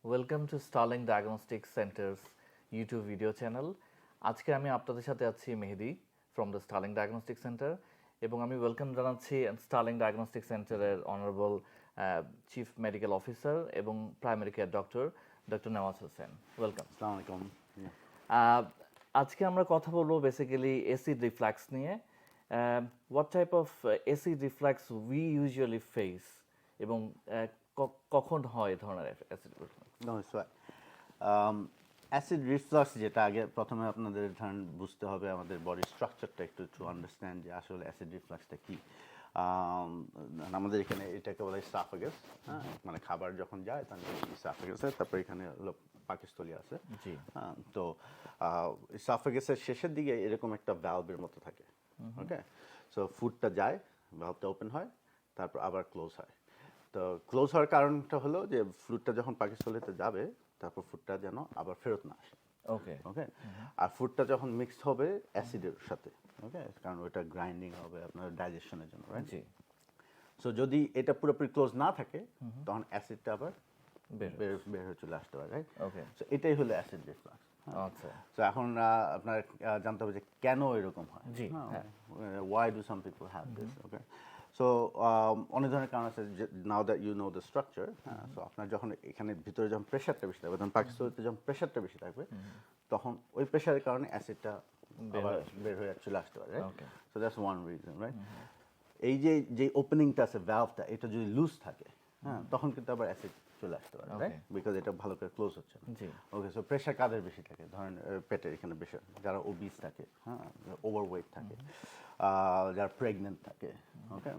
Welcome to Sterling diagnostic centers YouTube video channel. আজকে আমি আপনাদের সাথে আছি Mehedi from the Sterling diagnostic center, এবং আমি ওয়েলকাম জানাচ্ছি স্টার্লিং ডায়াগনস্টিক সেন্টারের অনারেবল চিফ মেডিকেল অফিসার এবং primary care doctor doctor Nawaz Hossain. Welcome. আসসালামু আলাইকুম। আজকে আমরা কথা বলবো বেসিক্যালি অ্যাসিড রিফ্লাক্স নিয়ে। What type of acid reflux we usually face, এবং কখন হয় এই ধরনের অ্যাসিড রিফ্লাক্স? অ্যাসিড রিফ্লাক্স যেটা আগে প্রথমে আপনাদের ধরেন বুঝতে হবে আমাদের বডি স্ট্রাকচারটা একটু টু আন্ডারস্ট্যান্ড যে আসলে অ্যাসিড রিফ্লাক্সটা কি। আমাদের এখানে এটাকে বলে ইসোফেগাস, হ্যাঁ, মানে খাবার যখন যায় তখন ইসোফেগাসে, তারপর এখানে হলো পাকস্থলী আছে। জি। হ্যাঁ, তো ইসোফেগাসের শেষের দিকে এরকম একটা ভ্যালভের মতো থাকে। ওকে, সো ফুডটা যায়, ভ্যালভটা ওপেন হয়, তারপর আবার ক্লোজ হয়। তো ক্লোজ হওয়ার কারণটা হলো যে ফুডটা যখন পাকস্থলীতে যাবে তারপর ফুডটা যেন আবার ফেরত না আসে। ওকে। ওকে, আর ফুডটা যখন মিক্সড হবে অ্যাসিডের সাথে, ওকে, কারণ ওটা গ্রাইন্ডিং হবে আপনার ডাইজেশনের জন্য, রাইট? জি। সো যদি এটা পুরোপুরি ক্লোজ না থাকে তখন অ্যাসিডটা আবার বের বের হয়ে চলে আসতে পারে, রাইট? ওকে। সো এটাই হলো অ্যাসিড রিফ্লাক্স। আচ্ছা। সো এখন আপনার জানতে হবে যে কেন এরকম হয়। জি, হ্যাঁ। Why do some people have this? Okay, so অনেক ধরনের কারণ আছে। Now that you know the structure, হ্যাঁ, সো আপনার যখন এখানে ভিতরে যখন প্রেশারটা বেশি থাকবে, তখন পাকস্থলীতে যখন প্রেশারটা বেশি থাকবে তখন ওই প্রেশারের কারণে অ্যাসিডটা আবার বের হয়ে চলে আসতে পারে, right? So that's one reason, right? এই যে ওপেনিংটা আছে, ভ্যালভটা, এটা যদি লুজ থাকে, হ্যাঁ, তখন কিন্তু আবার অ্যাসিড চলে আসতে পারে, রাইট? বিকজ এটা ভালো করে ক্লোজ হচ্ছে না। জি। ওকে, সো প্রেশার কাদের বেশি থাকে? ধরেন পেটের এখানে প্রেশার, যারা ওবিস থাকে, হ্যাঁ, ওভারওয়েট থাকে, যারা প্রেগনেন্ট থাকে, ওকে।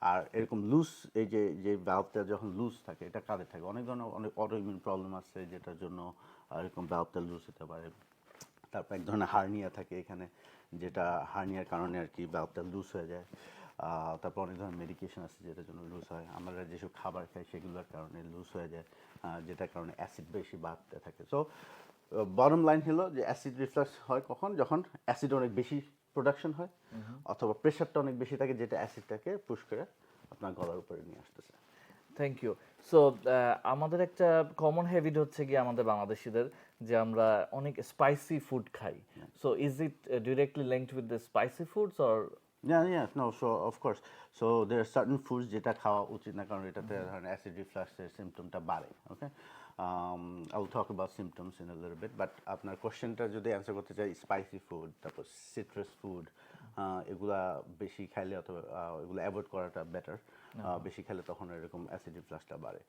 আর এরকম লুজ, এই যে ভ্যালভটা যখন লুজ থাকে, এটা কাদের থাকে? অনেক ধরনের অনেক অটোইমিউন প্রবলেম আছে যেটার জন্য এরকম ভ্যালভটা লুজ হতে পারে। তারপর এক ধরনের হার্নিয়া থাকে এখানে, যেটা হার্নিয়ার কারণে আর কি ভ্যালভটা লুজ হয়ে যায়। তারপর অনেক ধরনের মেডিকেশন আছে যেটার জন্য লুজ হয়। আমরা যেসব খাবার খাই সেগুলোর কারণে লুজ হয়ে যায়, যেটার কারণে অ্যাসিড বেশি বাড়তে থাকে। সো বটম লাইন হলো যে অ্যাসিড রিফ্লাক্স হয় কখন? যখন অ্যাসিড অনেক বেশি প্রোডাকশন হয়, অথবা প্রেশারটা অনেক বেশি থাকে, যেটা অ্যাসিডটাকে পুশ করে আপনার গলার উপরে নিয়ে আসতেছে। Thank you. সো আমাদের একটা কমন হ্যাবিট হচ্ছে কি আমাদের বাংলাদেশিদের, যে আমরা অনেক স্পাইসি ফুড খাই। So is it directly linked with the spicy foods or? Yeah, no, so of course. So there are certain foods যেটা খাওয়া উচিত না, কারণ এটাতে ধরেন অ্যাসিড রিফ্লাক্সের সিমটমটা বাড়ে। ওকে, I will talk about symptoms in a little bit, but আপনার কোশ্চেনটা যদি অ্যান্সার করতে চাই, স্পাইসি ফুড, তারপর সিট্রাস ফুড, এগুলা বেশি খাইলে অথবা এগুলো অ্যাভয়েড করাটা বেটার। বেশি খেলে তখন এরকম অ্যাসিড রিফ্লাক্সটা বাড়ে।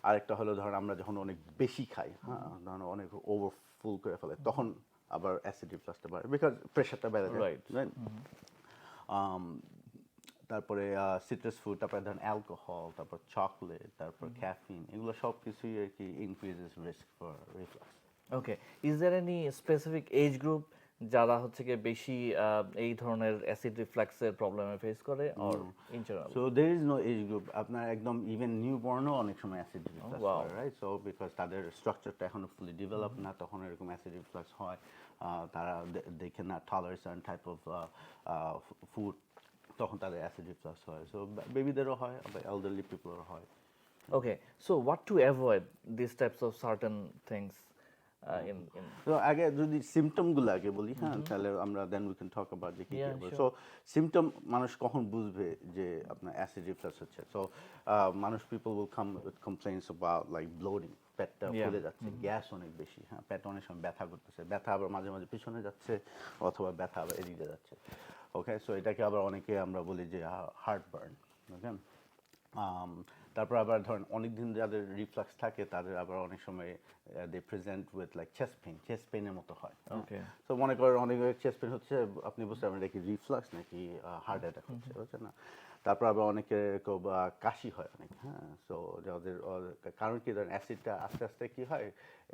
আরেকটা হলো ধরেন আমরা যখন অনেক বেশি খাই, হ্যাঁ, ধরেন অনেক ওভারফুল করে ফেলে, তখন আবার অ্যাসিড রিফ্লাক্সটা বাড়ে, বিকজ প্রেশারটা বেড়ে যায়, রাইট। রাইট? তারপরে সিট্রাস ফুড, তারপরে ধরেন অ্যালকোহল, তারপর চকলেট, তারপর ক্যাফিন, এগুলো সব কিছুই আর কি increases risk for reflux. Okay. Is there any specific age group যারা হচ্ছে কি বেশি এই ধরনের অ্যাসিড রিফ্লাক্সের প্রবলেমে ফেস করে, or in general? So there is no age group. আপনার একদম ইভেন নিউ বর্নও অনেক সময় অ্যাসিড রিফ্লাক্স ওয়াও। করে, রাইট? সো বিকজ তাদের স্ট্রাকচারটা এখনো ফুলি ডেভেলপ না, তখন এরকম অ্যাসিড রিফ্লাক্স হয়। তারা they can not tolerate certain type of food, তখন তাদের অ্যাসিড রিফ্লাক্স হয়। সো বেবিদেরও হয়, আবার এলডারলি পিপলেরও হয়। Okay, so what to avoid these types of certain things in? তো আগে যদি সিমটমগুলো আগে বলি, হ্যাঁ, তাহলে আমরা then we can talk about যে কি Yeah, কি। sure. সো সিমটম মানুষ কখন বুঝবে যে আপনার অ্যাসিড রিফ্লাক্স হচ্ছে? সো মানুষ people will come with complains about like bloating, পেটটা Yeah. ফুলে যাচ্ছে, গ্যাস অনেক বেশি, হ্যাঁ, পেট অনেক সময় ব্যথা করতেছে, ব্যথা আবার মাঝে মাঝে পিছনে যাচ্ছে, অথবা ব্যথা আবার এদিকে যাচ্ছে। ওকে, সো এটাকে আবার অনেকে আমরা বলি যে হার্ট বার্ন। ওকে, তারপর আবার ধরেন অনেক দিন যাদের রিফ্লাক্স থাকে তাদের আবার অনেক সময় they present with like chest পেইনের মতো হয়। Okay. তো মনে করেন অনেক চেস্ট পেইন হচ্ছে, আপনি বুঝতে পারবেন এটা কি রিফ্লাক্স নাকি হার্ট অ্যাটাক হচ্ছে, বুঝছেন না? তারপর আবার অনেকের কাশি হয় অনেক, হ্যাঁ। সো যাদের কারণ কি, ধরেন অ্যাসিডটা আস্তে আস্তে কি হয়,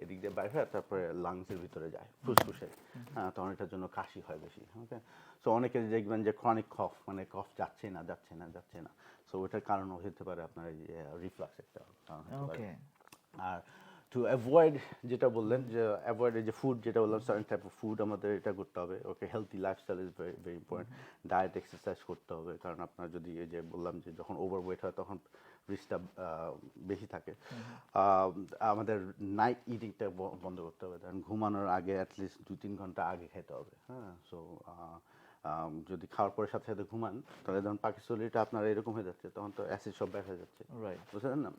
এদিক দিয়ে বাইর হয়, তারপরে লাংসের ভিতরে যায়, ফুসফুসে, হ্যাঁ, তখন এটার জন্য কাশি হয় বেশি। ওকে, সো অনেকে দেখবেন যে ক্রনিক কফ, মানে কফ যাচ্ছে না। সো ওটার কারণও হতে পারে আপনার এই রিফ্লাক্স একটা কারণ হতে পারে। Okay. আর টু অ্যাভয়েড, যেটা বললেন যে অ্যাভয়েড এই যে ফুড, যেটা বললাম সার্টেন টাইপ অফ ফুড আমাদের এটা করতে হবে। Okay, healthy lifestyle is very very important. Diet, exercise করতে হবে, কারণ আপনার যদি এই যে বললাম যে যখন ওভারওয়েট হয় তখন রিস্কটা বেশি থাকে। আমাদের নাইট ইটিংটা বন্ধ করতে হবে, কারণ ঘুমানোর আগে অ্যাটলিস্ট 2-3 ঘন্টা আগে খেতে হবে। হ্যাঁ, সো যদি খাওয়ার পরে সাথে সাথে ঘুমান তাহলে ধরুন পাকস্থলীটা আপনার এরকম হয়ে যাচ্ছে, তখন তো অ্যাসিড সব বের হয়ে যাচ্ছে, রাইট। বুঝলেন না?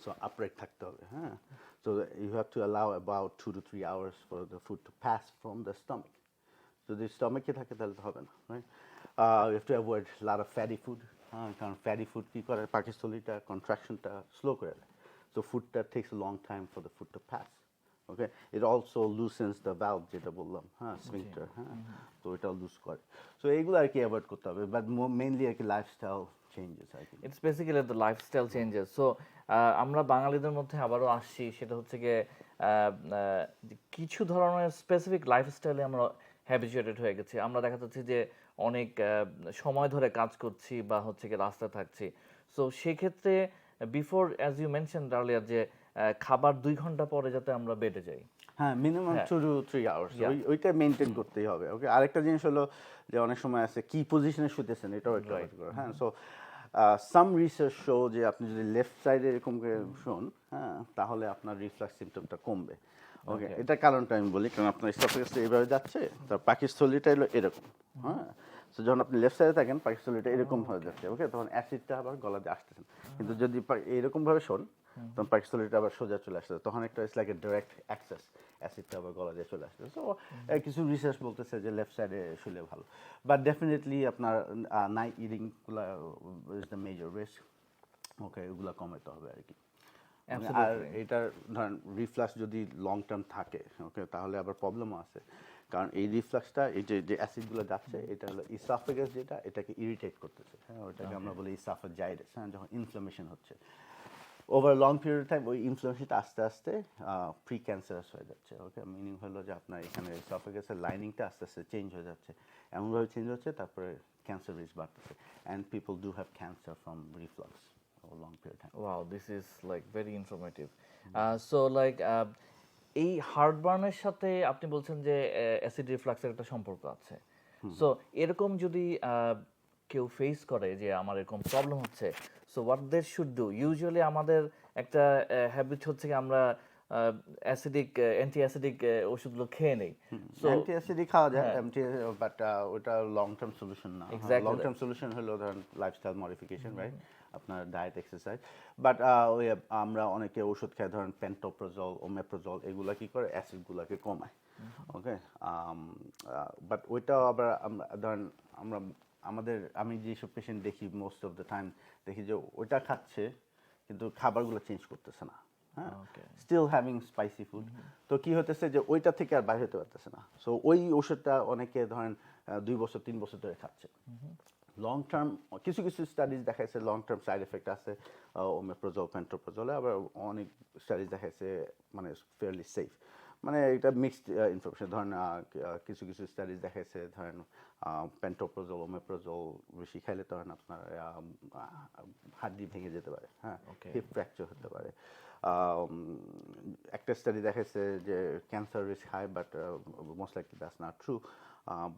সো আপরাইট থাকতে হবে। হ্যাঁ, so you have to allow about 2 to 3 hours for the food to pass from the stomach. যদি স্টমাকে থাকে তাহলে তো হবে না, right? You have to avoid lot of fatty food. হ্যাঁ, কারণ ফ্যাটি ফুড কী করে, পাকস্থলীটা কন্ট্রাকশনটা স্লো করে দেয়। সো ফুডটা takes long time for the food to pass. Okay, it also loosens the valve, যেটা বললাম, হ্যাঁ, স্ফিংক্টার। হ্যাঁ, তো এটাও লুজ করে। সো এইগুলো আর কি অ্যাভয়েড করতে হবে, বাট মেনলি আর কি লাইফস্টাইল চেঞ্জেস আর কি। It's basically the lifestyle changes. So আমরা বাঙালিদের মধ্যে আবারও আসছি, সেটা হচ্ছে গিয়ে যে কিছু ধরনের স্পেসিফিক লাইফস্টাইলে আমরা হ্যাবিচুয়েটেড হয়ে গেছি। আমরা দেখা যাচ্ছে যে অনেক সময় ধরে কাজ করছি বা হচ্ছে গিয়ে রাস্তায় থাকছি। সো সেক্ষেত্রে before as you mention earlier যে খাবার 2 ঘন্টা পরে যাতে আমরা বেডে যাই। হ্যাঁ, মিনিমাম হ্যাঁ। 2 to 3 hours। Yeah. ওইটা মেনটেন করতেই হবে। ওকে, আরেকটা জিনিস হলো যে অনেক সময় আছে কি পজিশনে শুতেছেন, এটাও একটা Right. ব্যাপার। হ্যাঁ, সো সাম রিসার্চ শো যে আপনি যদি লেফট সাইডে এরকম করে শোন, হ্যাঁ, তাহলে আপনার রিফ্লাক্স সিমটমটা কমবে। ওকে, Okay. এটার কারণটা আমি বলি, কারণ আপনার স্টফেক্সটা এইভাবে যাচ্ছে, তার পাকস্থলীটা হলো এরকম। হ্যাঁ, সো যখন আপনি লেফট সাইডে থাকেন পাকস্থলীটা এরকম হয়ে যাচ্ছে। ওকে, তখন অ্যাসিডটা আবার গলা দিয়ে আসতেছেন। কিন্তু যদি এইরকম ভাবে শোন, তখন পাকস্থলীটা আবার সোজা চলে আসছে, তখন একটা it's like a direct access, অ্যাসিডটা আবার গলা দিয়ে চলে আসছে। সো কিছু রিসার্চ বলতেছে যে লেফট সাইডে শুলে ভালো, বাট ডেফিনেটলি আপনার নাইট ইটিংগুলো is the major risk. Okay, এগুলো কমাতে হবে আর কি। আর Absolutely. এটার ধরেন রিফ্লাক্স যদি লং টার্ম থাকে, ওকে, তাহলে আবার প্রবলেমও আছে, কারণ এই রিফ্লাক্সটা, এই যে অ্যাসিডগুলো যাচ্ছে, এটা হলো ইসাফেগাস, যেটা এটাকে ইরিটেট করতেছে। হ্যাঁ, ওটাকে আমরা বলি ইসাফেজাইটিস। হ্যাঁ, যখন ইনফ্লামেশন হচ্ছে ওভার লং পিরিয়ড টাইম, ওই ইনফ্লামেশনটা আস্তে আস্তে প্রি ক্যান্সারাস হয়ে যাচ্ছে। ওকে, মিনিং হলো যে আপনার এখানে ইসোফেগাসের লাইনিংটা আস্তে আস্তে চেঞ্জ হয়ে যাচ্ছে, এমনভাবে চেঞ্জ হচ্ছে, তারপরে ক্যান্সার রিস্ক বাড়তেছে, and people do have cancer from reflux over long period time. Wow, this is like very informative. So like এই হার্টবার্নের সাথে আপনি বলছেন যে অ্যাসিড রিফ্লাক্সের একটা সম্পর্ক আছে। সো এরকম যদি কেউ ফেস করে যে আমার এরকম প্রবলেম হচ্ছে, so what they should do? Usually আমাদের একটা হ্যাবিট হচ্ছে কি আমরা অ্যাসিডিক অ্যান্টি অ্যাসিডিক ওষুধগুলো খেয়ে নেই। সো অ্যান্টি অ্যাসিডিক খাওয়া যায়, বাট ওটা লং টার্ম সলিউশন না। Exactly long that. Term solution হলো ধরেন লাইফস্টাইল মডিফিকেশন, রাইট, আপনার ডায়েট, এক্সারসাইজ। বাট ওই আমরা অনেকে ওষুধ খাই, ধরেন পেন্টোপ্রোজল, ওমেপ্রোজল, এগুলা কি করে অ্যাসিডগুলোকে কমায়। ওকে, বাট ওইটাও আবার আমরা ধরেন আমি যেসব পেশেন্ট দেখি মোস্ট অফ দ্য টাইম দেখি যে ওইটা খাচ্ছে কিন্তু খাবারগুলো চেঞ্জ করতেছে না। হ্যাঁ, Okay. Still having spicy food. তো কি হতেছে যে ওইটা থেকে আর বাইরে হতে পারতেছে না। সো ওই ওষুধটা অনেকে ধরেন 2 বছর 3 বছর ধরে খাচ্ছে। লং টার্ম কিছু কিছু স্টাডিজ দেখাইছে লং টার্ম সাইড এফেক্ট আছে ওমেপ্রোজল, পেন্টোপ্রোজলে, আবার অনেক স্টাডিজ দেখাইছে মানে ফেয়ারলি সেফ। মানে এটা মিক্সড ইনফরমেশন। ধরেন কিছু কিছু স্টাডিজ দেখাইছে ধরেন পেন্টোপ্রোজল, ওমেপ্রোজল বেশি খাইলে তখন আপনার হাড্ডি ভেঙে যেতে পারে। হ্যাঁ, Okay. হিপ ফ্র্যাকচার হতে পারে। একটা স্টাডি দেখাইছে যে cancer risk high, but most likely that's not true.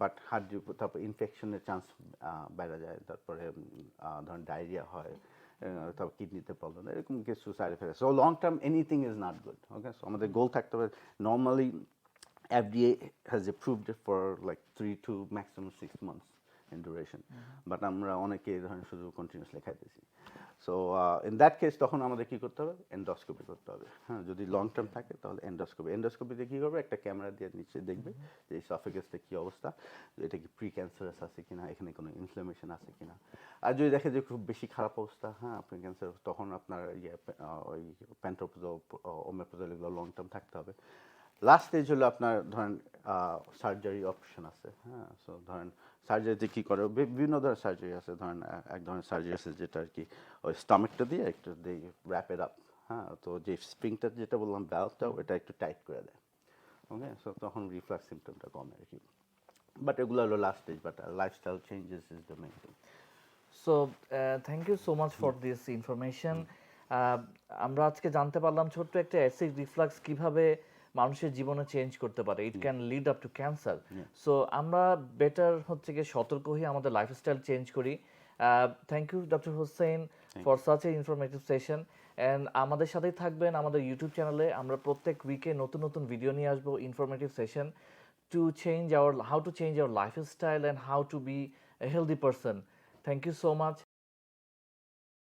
But hardy, তারপর ইনফেকশনের চান্স বেড়ে যায়, তারপরে ধরেন ডায়রিয়া হয়, তারপর কিডনিতে প্রবলেম, এরকম কিছু side effect. So long term anything is not good. Okay, so আমাদের গোল থাকতে হবে, normally FDA has approved it for like 3 to maximum 6 months in duration, but আমরা অনেকে ধরেন শুধু কন্টিনিউসলি খাইতেছি। সো ইন দ্যাট কেস তখন আমাদের কী করতে হবে, এন্ডোস্কোপি করতে হবে। হ্যাঁ, যদি লং টার্ম থাকে তাহলে এন্ডোস্কোপিতে কী করবে, একটা ক্যামেরা দিয়ে নিচে দেখবে যে ইসোফেগাসটা কী অবস্থা, এটা কি প্রি ক্যান্সারাস আছে কিনা, এখানে কোনো ইনফ্লামেশন আছে কিনা। আর যদি দেখে যে খুব বেশি খারাপ অবস্থা, হ্যাঁ, আপনি ক্যান্সার, তখন আপনার ওই পেন্টোপ্রোজল, ওমেপ্রোজল, এগুলো লং টার্ম থাকতে হবে। লাস্ট স্টেজ হলো আপনার ধরেন সার্জারি অপশন আছে। হ্যাঁ, সো ধরেন সার্জারিতে কী করে, বিভিন্ন ধরনের সার্জারি আছে। ধরেন এক ধরনের সার্জারি আছে যেটা আর কি ওই স্টমাকটা দিয়ে একটু দিয়ে র্যাপ ইট আপ। হ্যাঁ, তো যে স্প্রিংটা যেটা বললাম, ভ্যালভটা, ওটা একটু টাইট করে দেয়। ওকে, সো তখন রিফ্লাক্স সিমটমটা কমে আর কি। বাট এগুলো হলো last stage, but lifestyle changes is the main thing. So thank you so much for this information. আমরা আজকে জানতে পারলাম ছোট্ট একটা অ্যাসিড রিফ্লাক্স কিভাবে মানুষের জীবনে চেঞ্জ করতে পারে। It can lead up to cancer. So আমরা বেটার হচ্ছে গিয়ে সতর্ক হয়ে আমাদের লাইফস্টাইল চেঞ্জ করি। Thank you doctor Hossain for such a informative session. And আমাদের সাথেই থাকবেন আমাদের ইউটিউব চ্যানেলে। আমরা প্রত্যেক উইকে নতুন নতুন ভিডিও নিয়ে আসবো, informative session to change our how to change our lifestyle and how to be a healthy person. Thank you so much.